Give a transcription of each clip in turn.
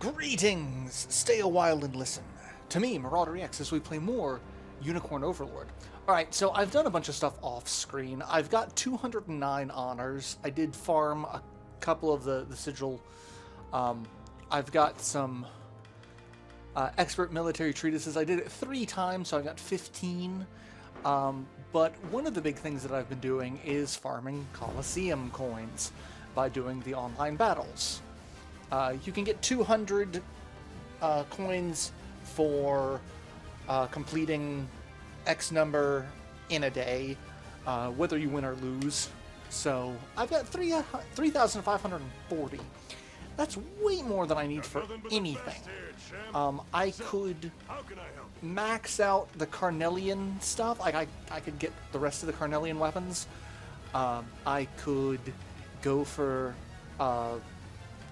Greetings! Stay a while and listen. To me, Marauderex, as we play more Unicorn Overlord. Alright, so I've done a bunch of stuff off-screen. I've got 209 honors. I did farm a couple of the sigil. I've got some expert military treatises. I did it 3 times, so I got 15. But one of the big things that I've been doing is farming Coliseum coins by doing the online battles. You can get 200 coins for completing X number in a day, whether you win or lose. So I've got 3,540. That's way more than I need for anything. I could max out the Carnelian stuff. I could get the rest of the Carnelian weapons. I could go for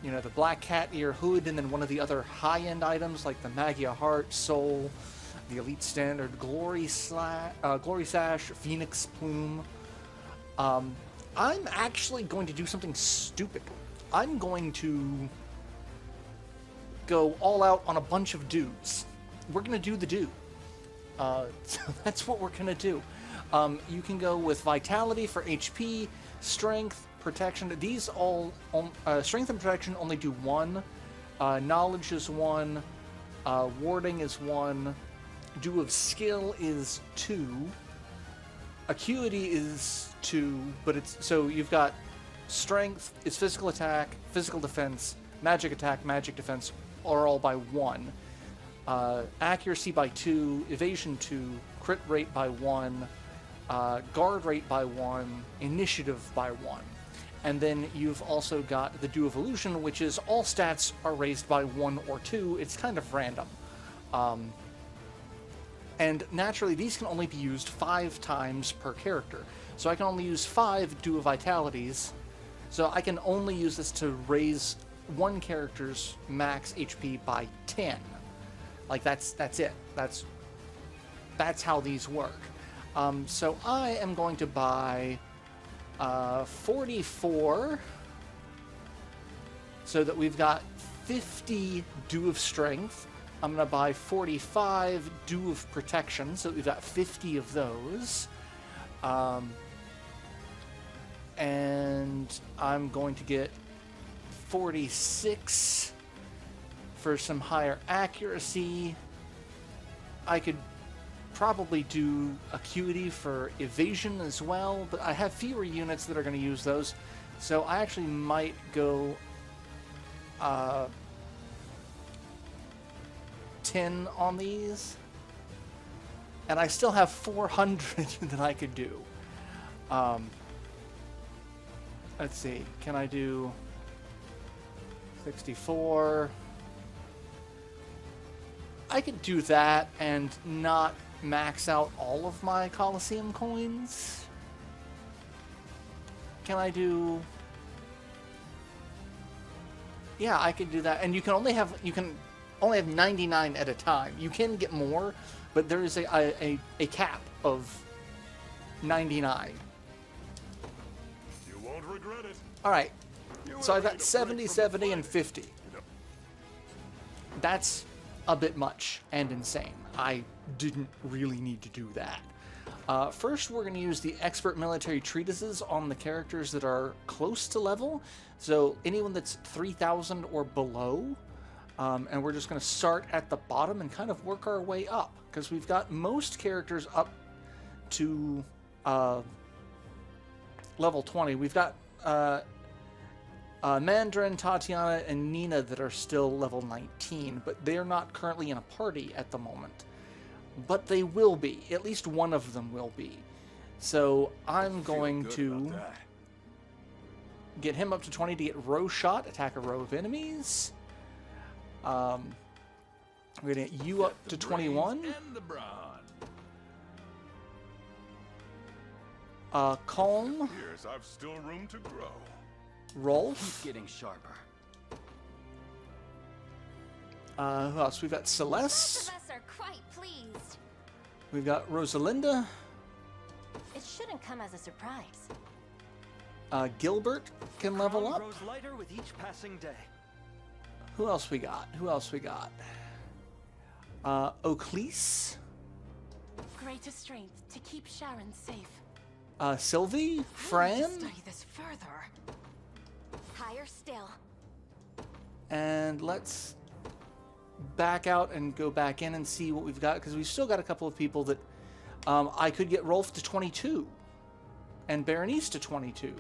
you know, the Black Cat Ear Hood, and then one of the other high-end items like the Magia Heart, Soul, the Elite Standard, Glory Sash, Phoenix Plume. I'm actually going to do something stupid. I'm going to go all out on a bunch of dudes. We're going to do the do. So that's what we're going to do. You can go with Vitality for HP, Strength, Protection. These all, Strength and Protection only do 1. Knowledge is 1. Warding is 1. Dew of Skill is 2. Acuity is 2, but it's, so you've got Strength is physical attack, physical defense, magic attack, magic defense are all by 1. Accuracy by 2, evasion 2, crit rate by 1, guard rate by 1, initiative by 1. And then you've also got the Dew of Illusion, which is all stats are raised by 1 or 2. It's kind of random. And naturally, these can only be used 5 times per character. So I can only use 5 Dew of Vitalities. So I can only use this to raise one character's max HP by 10. Like, that's it. That's how these work. So I am going to buy 44, so that we've got 50 Dew of Strength. I'm going to buy 45 Dew of Protection, so that we've got 50 of those. And I'm going to get 46 for some higher accuracy. I could probably do Acuity for evasion as well, but I have fewer units that are going to use those, so I actually might go 10 on these, and I still have 400 that I could do. Let's see, can I do 64? I could do that and not max out all of my Coliseum coins. Can I do... Yeah, I could do that. And you can only have 99 at a time. You can get more, but there is a cap of 99. You won't regret it. Alright, so I've got 70, 70, and 50. That's a bit much and insane. I didn't really need to do that. First, we're going to use the expert military treatises on the characters that are close to level. So anyone that's 3,000 or below. And we're just going to start at the bottom and kind of work our way up, because we've got most characters up to level 20. We've got Mandarin, Tatiana, and Nina that are still level 19, but they're not currently in a party at the moment. But they will be. At least one of them will be. So I'm going to get him up to 20 to get row shot, attack a row of enemies. We're going to get you up to 21. Calm. I've still room to grow. Rolf. Keep getting sharper. Who else? We've got Celeste. Most of us are quite pleased. We've got Rosalinda. It shouldn't come as a surprise. Gilbert can level up. Grows lighter with each passing day. Who else we got? Who else we got? Oaklease. Greater strength to keep Sharon safe. Sylvie? I need Fran? to study this further. Higher still. And let's back out and go back in and see what we've got, because we've still got a couple of people that I could get Rolf to 22 and Berenice to 22.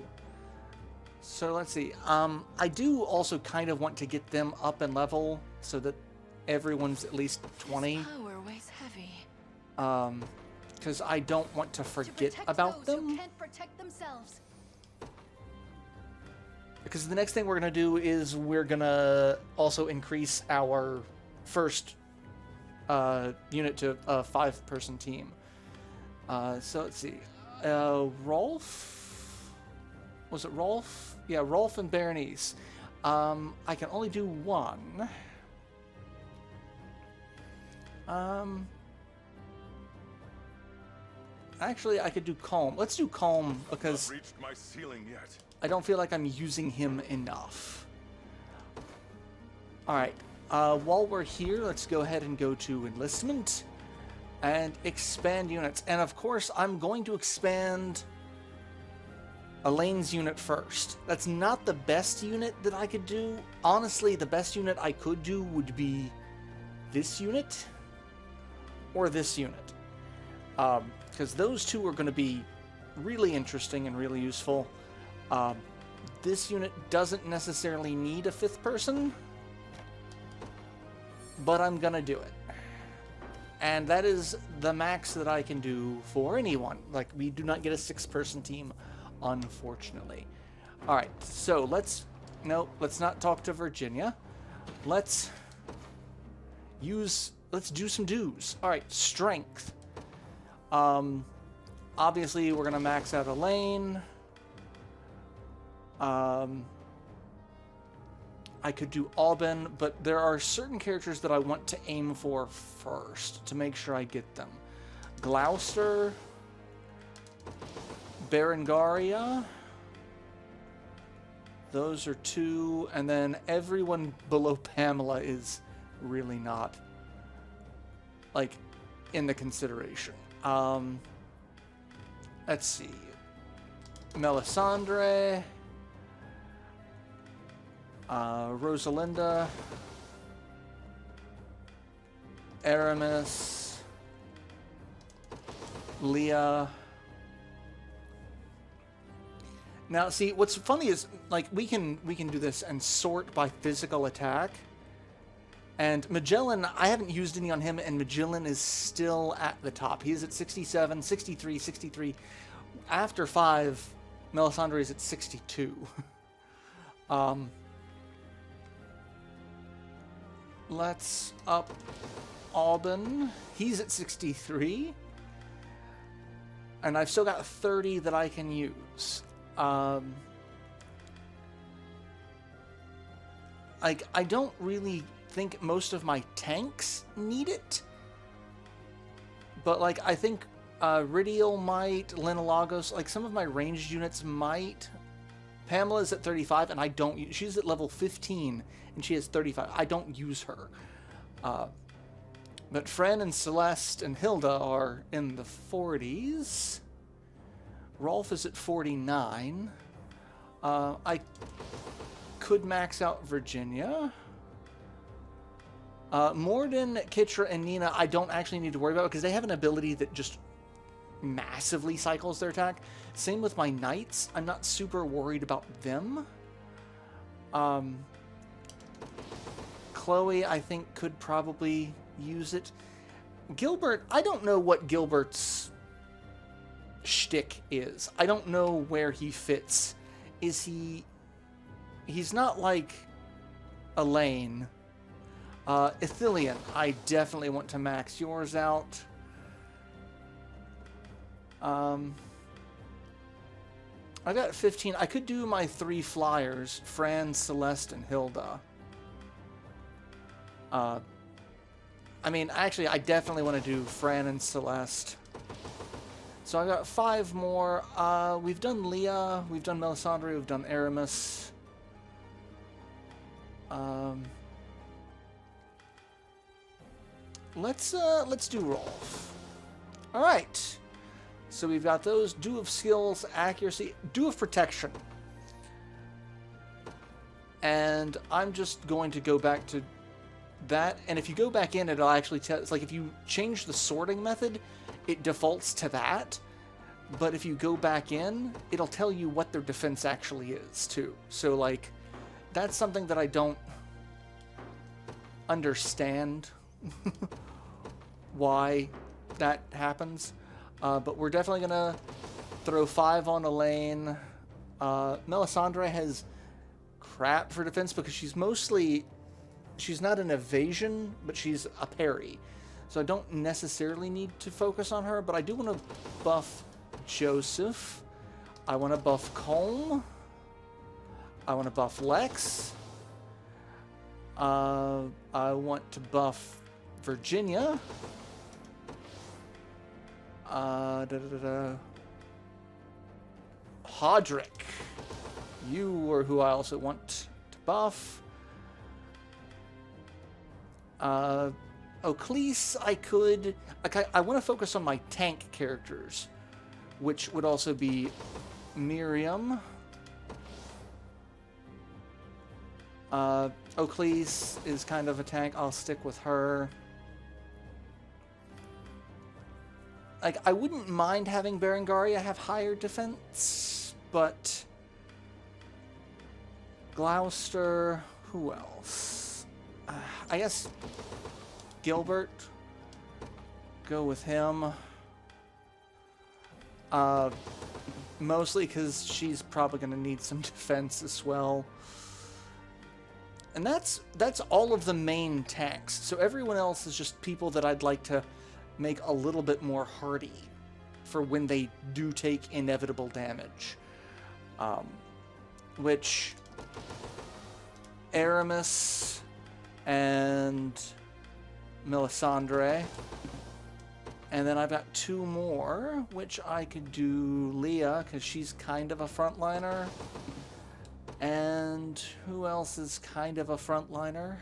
So let's see. I do also kind of want to get them up in level so that everyone's at least 20. This power weighs heavy. Because I don't want to forget protect about those them. who can't protect themselves. Because the next thing we're going to do is we're going to also increase our first unit to a 5-person team. So let's see. Rolf? Was it Rolf? Yeah, Rolf and Berenice. I can only do one. Actually, I could do Calm. Let's do Calm because Not reached my ceiling yet. I don't feel like I'm using him enough. Alright, while we're here, let's go ahead and go to Enlistment and expand units. And of course, I'm going to expand Elaine's unit first. That's not the best unit that I could do. Honestly, the best unit I could do would be this unit or this unit. Because those two are going to be really interesting and really useful. This unit doesn't necessarily need a 5th person, but I'm gonna do it. And that is the max that I can do for anyone. Like, we do not get a 6-person team, unfortunately. Alright, so let's not talk to Virginia. Let's do some dues. Alright, strength. Obviously, we're gonna max out Elaine. I could do Alban, but there are certain characters that I want to aim for first to make sure I get them. Gloucester, Berengaria, those are 2, and then everyone below Pamela is really not, like, in the consideration. Let's see. Melisandre, Rosalinda, Aramis, Leah. Now, see, what's funny is, like, we can do this and sort by physical attack. And Magellan, I haven't used any on him, and Magellan is still at the top. He is at 67, 63, 63. After 5, Melisandre is at 62. Let's up Alban. He's at 63. And I've still got 30 that I can use. Like, I don't really think most of my tanks need it. But, like, I think Ridial might, Lenolagos, like, some of my ranged units might. Pamela's at 35, and I don't. She's at level 15, and she has 35. I don't use her. But Fran and Celeste and Hilda are in the 40s. Rolf is at 49. I could max out Virginia. Morden, Kitra, and Nina, I don't actually need to worry about because they have an ability that just massively cycles their attack. Same with my knights. I'm not super worried about them. Chloe, I think, could probably use it. Gilbert, I don't know what Gilbert's shtick is. I don't know where he fits. Is he... He's not like Elaine. Ithilien, I definitely want to max yours out. I got 15. I could do my 3 flyers, Fran, Celeste, and Hilda. I mean, actually, I definitely want to do Fran and Celeste. So I got 5 more. We've done Leah, we've done Melisandre, we've done Aramis. let's do Rolf. All right. So we've got those. Dew of skills, accuracy, dew of protection. And I'm just going to go back to that. And if you go back in, it'll actually tell. It's like if you change the sorting method, it defaults to that. But if you go back in, it'll tell you what their defense actually is, too. So, like, that's something that I don't understand why that happens. But we're definitely going to throw 5 on Elaine. Melisandre has crap for defense because she's not an evasion, but she's a parry. So I don't necessarily need to focus on her, but I do want to buff Joseph. I want to buff Colm. I want to buff Lex. I want to buff Virginia. Hodrick. You are who I also want to buff. Oclese, I want to focus on my tank characters, which would also be Miriam. Oclese is kind of a tank. I'll stick with her. Like, I wouldn't mind having Berengaria have higher defense, but Gloucester, who else? I guess Gilbert. Go with him. Mostly because she's probably going to need some defense as well. And that's all of the main tanks. So everyone else is just people that I'd like to make a little bit more hardy for when they do take inevitable damage. Which Aramis and Melisandre. And then I've got 2 more, which I could do Leah, because she's kind of a frontliner. And who else is kind of a frontliner?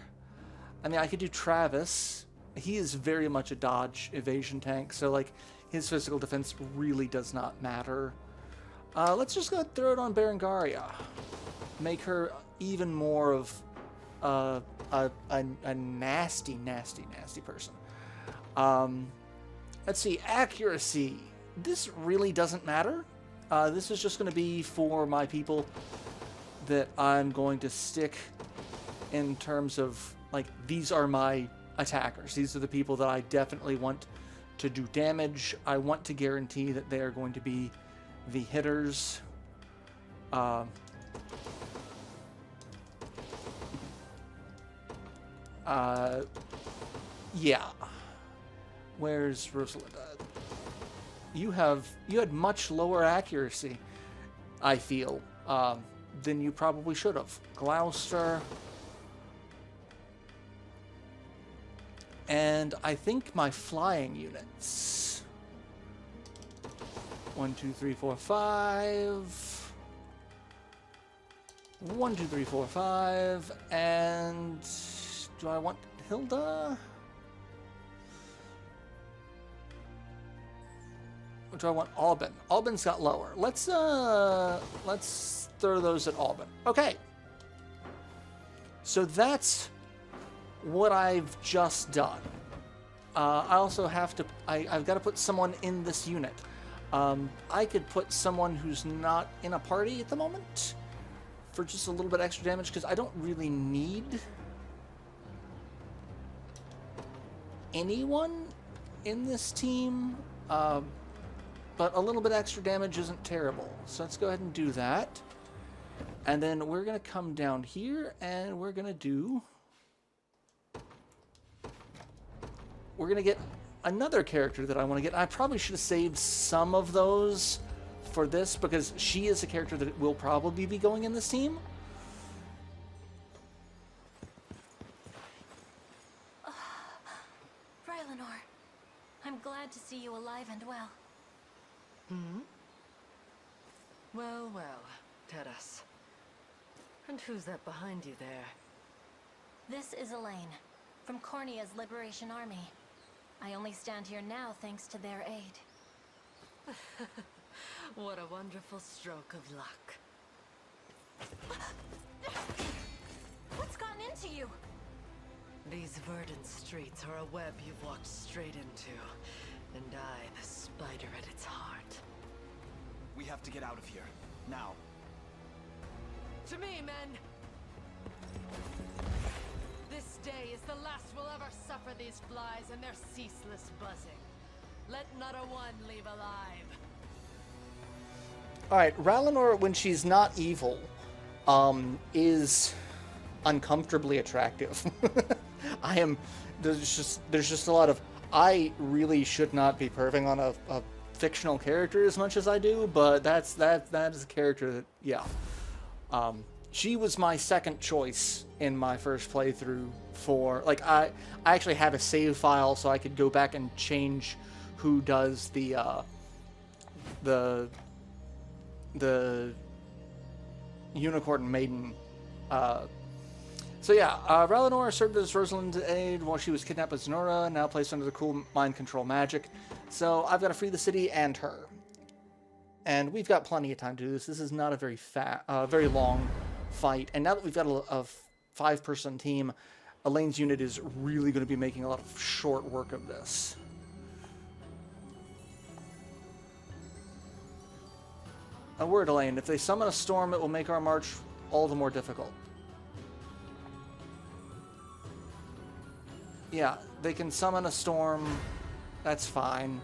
I mean, I could do Travis. He is very much a dodge evasion tank, so like his physical defense really does not matter. Let's just go throw it on Berengaria. Make her even more of a nasty, nasty, nasty person. Let's see, accuracy. This really doesn't matter. This is just going to be for my people that I'm going to stick in terms of, like, these are my attackers. These are the people that I definitely want to do damage. I want to guarantee that they are going to be the hitters. Yeah. Where's Rosalinda? You had much lower accuracy, I feel, than you probably should have. Gloucester. And I think my flying units. 1, 2, 3, 4, 5. 1, 2, 3, 4, 5. And do I want Hilda? Or do I want Alban? Alban's got lower. Let's throw those at Alban. Okay. So that's what I've just done. I also have to, I've got to put someone in this unit. I could put someone who's not in a party at the moment for just a little bit extra damage, because I don't really need anyone in this team. But a little bit extra damage isn't terrible. So let's go ahead and do that. And then we're going to come down here and we're going to do... We're going to get another character that I want to get. I probably should have saved some of those for this, because she is a character that will probably be going in this team. Rylanor, I'm glad to see you alive and well. Hmm? Well, well, Teras. And who's that behind you there? This is Elaine, from Cornea's Liberation Army. I only stand here now thanks to their aid. What a wonderful stroke of luck. What's gotten into you? These verdant streets are a web you've walked straight into. And I, the spider at its heart. We have to get out of here. Now. To me, men! This day is the last we'll ever suffer these flies and their ceaseless buzzing. Let not a one leave alive. Alright, Ralinor, when she's not evil, is uncomfortably attractive. There's just a lot of, I really should not be perving on a fictional character as much as I do, but that is a character that, yeah. She was my second choice in my first playthrough for, like, I actually have a save file so I could go back and change who does the Unicorn Maiden. So yeah, Ralinor served as Rosalind's aide while she was kidnapped with Zenora, now placed under the cool mind control magic. So I've got to free the city and her. And we've got plenty of time to do this. This is not a very long fight. And now that we've got a 5-person team, Elaine's unit is really going to be making a lot of short work of this. A word, Elaine. If they summon a storm, it will make our march all the more difficult. Yeah, they can summon a storm. That's fine.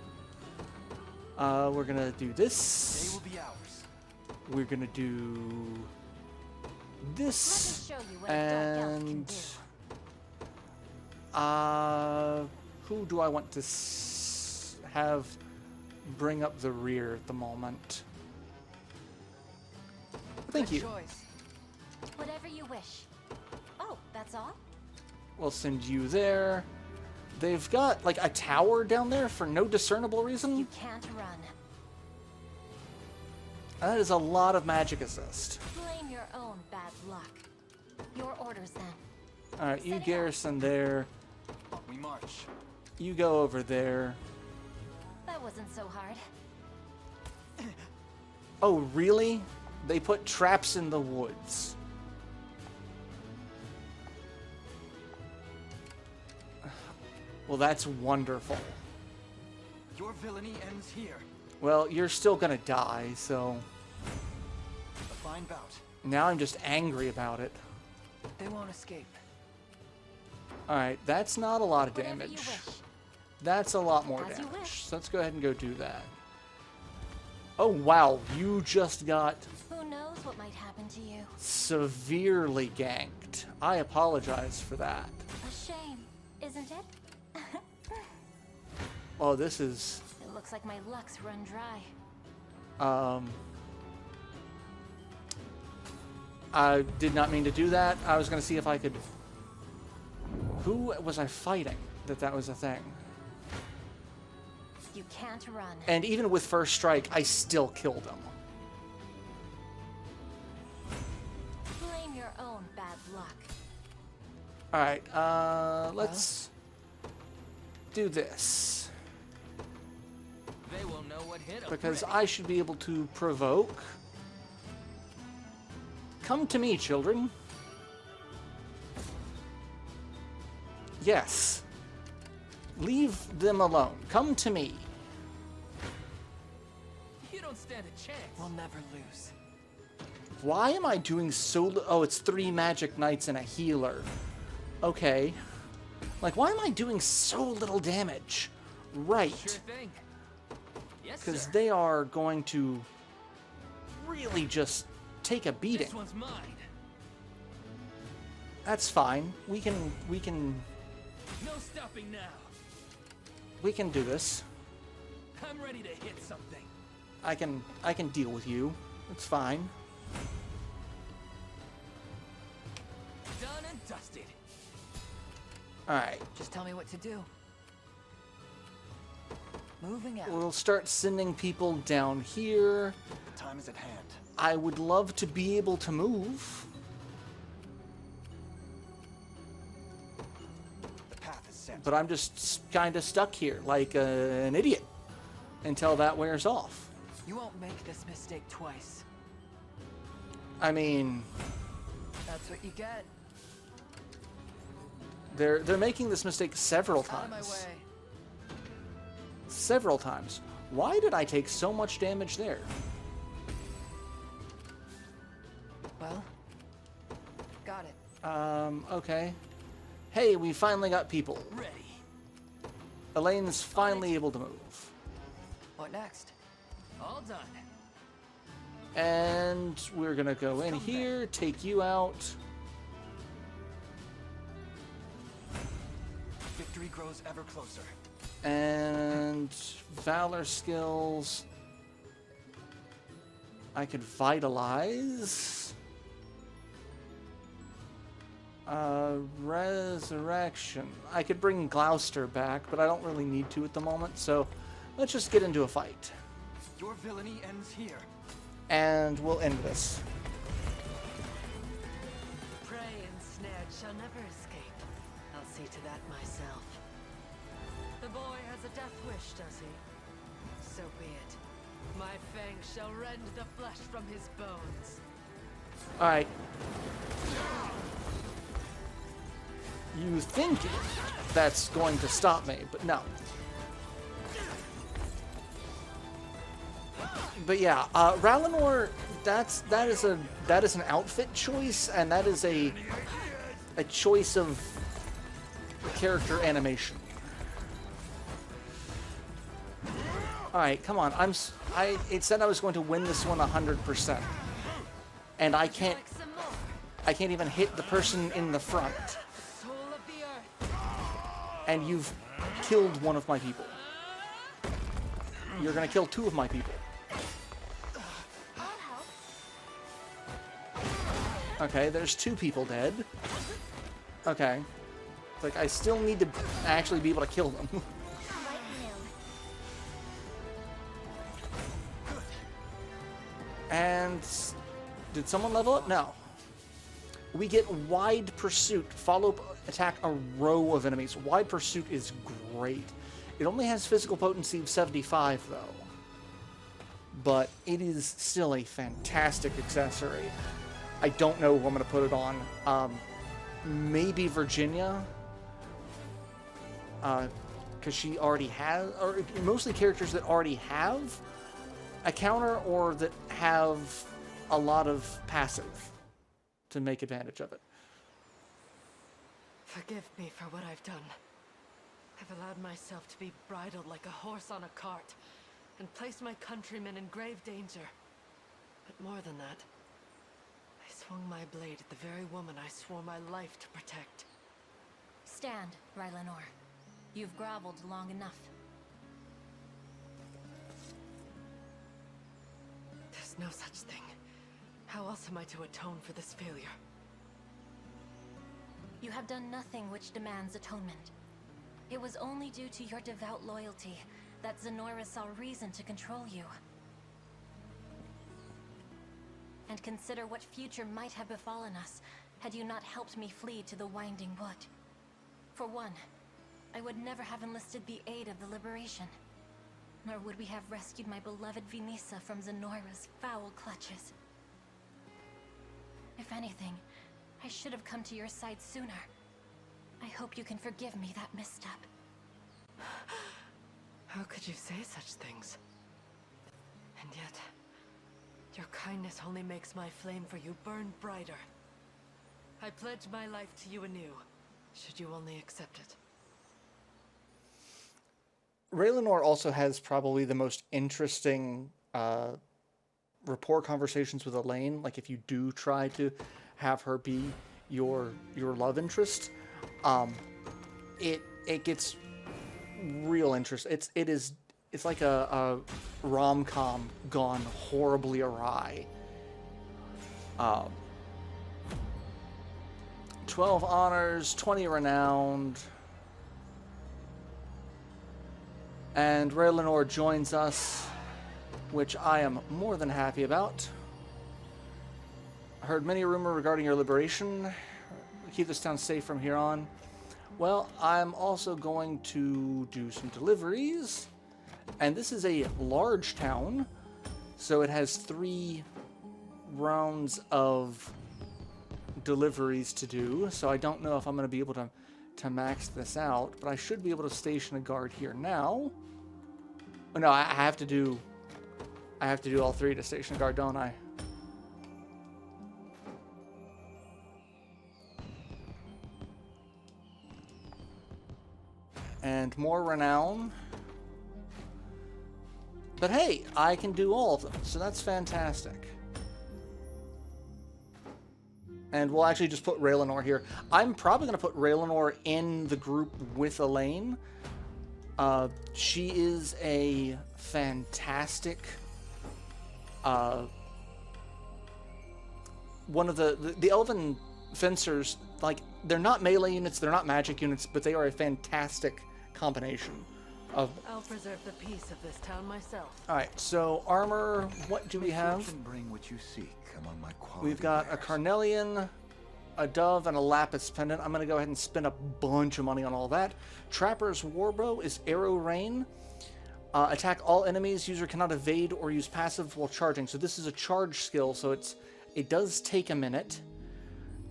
We're gonna do this. They will be ours. We're gonna do this. Let me show you what a dark elf can And do. who do I want to have bring up the rear at the moment? Thank you. Choice. Whatever you wish. Oh, that's all? We'll send you there. They've got, like, a tower down there for no discernible reason. You can't run. That is a lot of magic assist. Blame your own bad luck. Your orders, then. Alright, you Set it up. garrison there. We march. You go over there. That wasn't so hard. Oh, really? They put traps in the woods. Well, that's wonderful. Your villainy ends here. Well, you're still gonna die, so... A fine bout. Now I'm just angry about it. They won't escape. Alright, that's not a lot of Whatever you damage. wish. That's a lot more As you damage. wish. So let's go ahead and go do that. Oh, wow. You just got Who knows what might happen to you? severely ganked. I apologize for that. A shame, isn't it? Oh, this is... It looks like my luck's run dry. I did not mean to do that. I was going to see if I could... Who was I fighting that was a thing? You can't run. And even with first strike, I still killed him. Blame your own bad luck. Alright, let's do this. They will know what hit 'em. Because I should be able to provoke. Come to me, children. Yes. Leave them alone. Come to me. You don't stand a chance. We'll never lose. Why am I doing so... Oh, it's 3 magic knights and a healer. Okay. Like, why am I doing so little damage? Right. Sure thing. Yes, Because sir. they are going to really just take a beating. This one's mine. That's fine. We can No stopping now. do this. I'm ready to hit something. I can deal with you. It's fine. Done and dusted. All right. Just tell me what to do. Moving out. We'll start sending people down here. Time is at hand. I would love to be able to move. The path is set. But I'm just kind of stuck here like an idiot until that wears off. You won't make this mistake twice. I mean, That's what you get. they're making this mistake several Out of my times. way. Several times. Why did I take so much damage there? Well, got it. Okay. Hey, we finally got people. Ready. Elaine's finally able to move. What next? All done. And we're gonna go in here, take you out. Victory grows ever closer. And Valor skills. I could vitalize. Resurrection. I could bring Gloucester back, but I don't really need to at the moment, so let's just get into a fight. Your villainy ends here. And we'll end this. Prey ensnared shall never escape. I'll see to that myself. The boy has a death wish, does he? So be it. My fangs shall rend the flesh from his bones. Alright. You think that's going to stop me, but no. But yeah, Ralenor, that is an outfit choice, and that is a choice of character animation. All right, come on. It said I was going to win this one 100%, and I can't Like some more. I can't even hit the person in the front, Soul of the earth. and you've killed one of my people. You're gonna kill two of my people. Okay, there's two people dead. Okay. Like, I still need to actually be able to kill them. Right now. And did someone level up? No. We get Wide Pursuit. Follow attack a row of enemies. Wide Pursuit is great. It only has physical potency of 75, though. But it is still a fantastic accessory. I don't know who I'm going to put it on. Maybe Virginia. Because she already has... Or mostly characters that already have a counter or that have a lot of passive to make advantage of it. Forgive me for what I've done. I've allowed myself to be bridled like a horse on a cart, and placed my countrymen in grave danger. But more than that, I swung my blade at the very woman I swore my life to protect. Stand, Rylanor. You've groveled long enough. There's no such thing. How else am I to atone for this failure? You have done nothing which demands atonement. It was only due to your devout loyalty that Zenora saw reason to control you. And consider what future might have befallen us had you not helped me flee to the Winding Wood. For one, I would never have enlisted the aid of the Liberation, nor would we have rescued my beloved Vinisa from Zenora's foul clutches. If anything, I should have come to your side sooner. I hope you can forgive me that misstep. How could you say such things? And yet, your kindness only makes my flame for you burn brighter. I pledge my life to you anew, should you only accept it. Raylanor also has probably the most interesting rapport conversations with Elaine. Like, if you do try to have her be your love interest, it gets real interest. It's like a rom-com gone horribly awry. 12 honors, 20 renowned. And Raylanor joins us, which I am more than happy about. I heard many rumors regarding your liberation. Keep this town safe from here on. Well, I'm also going to do some deliveries. And this is a large town, so it has 3 rounds of deliveries to do. So I don't know if I'm going to be able to max this out, but I should be able to station a guard here now. Oh, no, I have to do all 3 to station a guard, don't I? And more renown. But hey, I can do all of them, so that's fantastic. And we'll actually just put Raylanor here. I'm probably going to put Raylanor in the group with Elaine. She is a fantastic... one of the Elven fencers, like, they're not melee units, they're not magic units, but they are a fantastic combination of... I'll preserve the peace of this town myself. Alright, so armor, what do we have? Bring what you seek among my We've got a Carnelian, a Dove, and a Lapis Pendant. I'm going to go ahead and spend a bunch of money on all that. Trapper's Warbow is Arrow Rain. Attack all enemies. User cannot evade or use passive while charging. So this is a charge skill, so it does take a minute.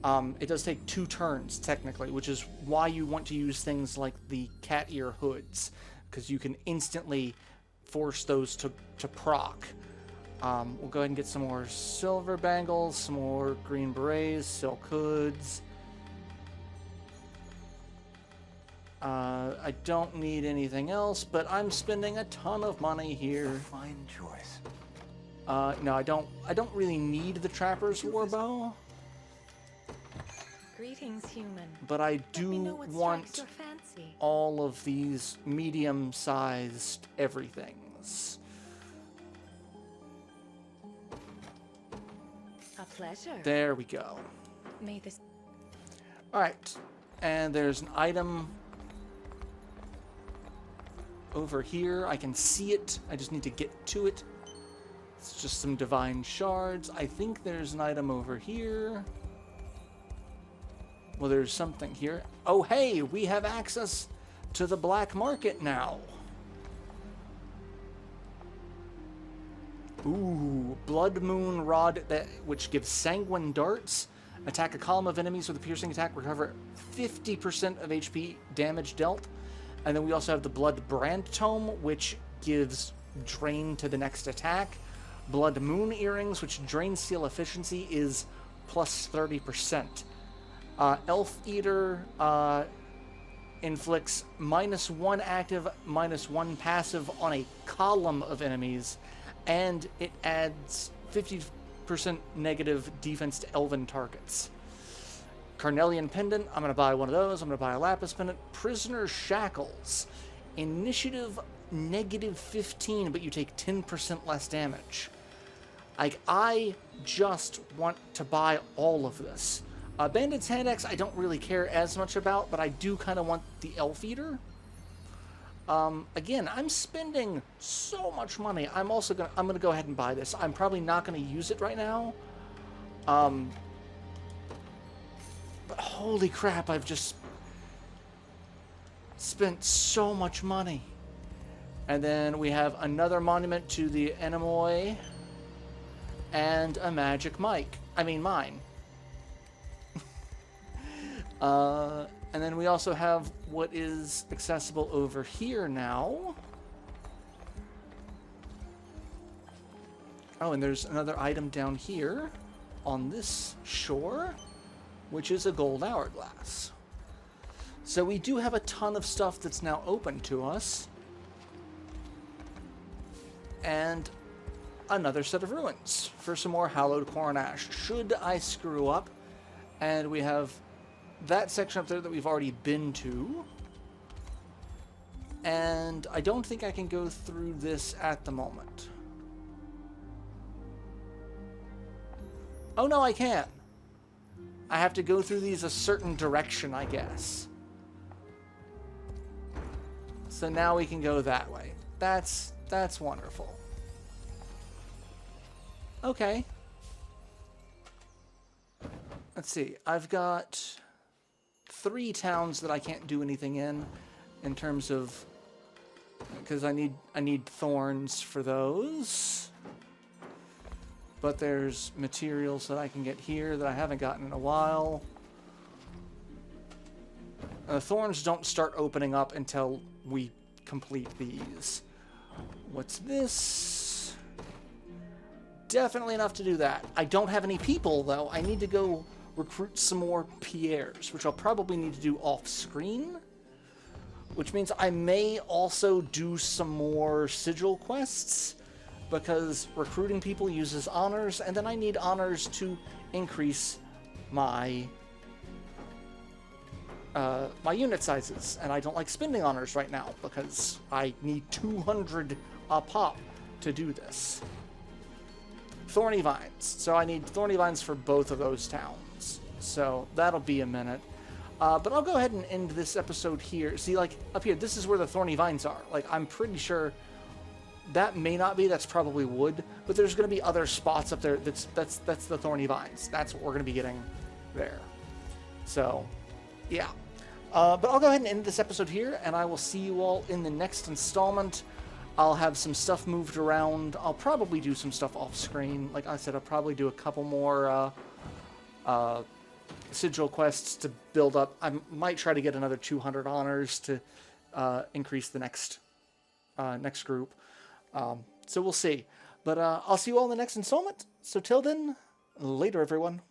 It does take 2 turns, technically, which is why you want to use things like the cat ear hoods, because you can instantly force those to proc. We'll go ahead and get some more silver bangles, some more green berets, silk hoods. I don't need anything else, but I'm spending a ton of money here. Fine choice. No, I don't really need the Trapper's Warbow. Greetings, human. But I Let do me know what want strikes your fancy. all of these medium-sized everythings. A pleasure. There we go. May this... Alright, and there's an item over here. I can see it. I just need to get to it. It's just some divine shards. I think there's an item over here. Well, there's something here. Oh, hey, we have access to the black market now. Ooh, Blood Moon Rod, which gives sanguine darts. Attack a column of enemies with a piercing attack. Recover 50% of HP damage dealt. And then we also have the Blood Brand Tome, which gives drain to the next attack. Blood Moon Earrings, which drain steel efficiency, is plus 30%. Elf Eater inflicts -1 active, -1 passive on a column of enemies, and it adds 50% negative defense to elven targets. Carnelian Pendant, I'm going to buy one of those. I'm going to buy a Lapis Pendant. Prisoner Shackles. Initiative -15, but you take 10% less damage. Like, I just want to buy all of this. Bandit's Hand Axe, I don't really care as much about, but I do kind of want the Elf Eater. Again, I'm spending so much money. I'm gonna go ahead and buy this. I'm probably not gonna use it right now. But holy crap, I've just spent so much money. And then we have another monument to the Enemoy and a magic mic. I mean, mine. And then we also have what is accessible over here now. Oh, and there's another item down here on this shore, which is a gold hourglass. So we do have a ton of stuff that's now open to us. And another set of ruins for some more hallowed corn ash, should I screw up. And we have that section up there that we've already been to. And I don't think I can go through this at the moment. Oh no, I can. I have to go through these a certain direction, I guess. So now we can go that way. That's wonderful. Okay. Let's see. I've got 3 towns that I can't do anything in terms of, because I need thorns for those. But there's materials that I can get here that I haven't gotten in a while. And the thorns don't start opening up until we complete these. What's this? Definitely enough to do that. I don't have any people, though. I need to go recruit some more Pierres, which I'll probably need to do off-screen. Which means I may also do some more sigil quests, because recruiting people uses honors, and then I need honors to increase my my unit sizes, and I don't like spending honors right now because I need 200 a pop to do this. Thorny Vines. So I need Thorny Vines for both of those towns. So that'll be a minute. But I'll go ahead and end this episode here. See, like, up here, this is where the Thorny Vines are. Like, I'm pretty sure that may not be, that's probably wood, but there's going to be other spots up there that's the Thorny Vines. That's what we're going to be getting there. So, yeah. But I'll go ahead and end this episode here, and I will see you all in the next installment. I'll have some stuff moved around. I'll probably do some stuff off screen. Like I said, I'll probably do a couple more sigil quests to build up. I might try to get another 200 honors to increase the next group. So we'll see. But I'll see you all in the next installment. So till then, later, everyone.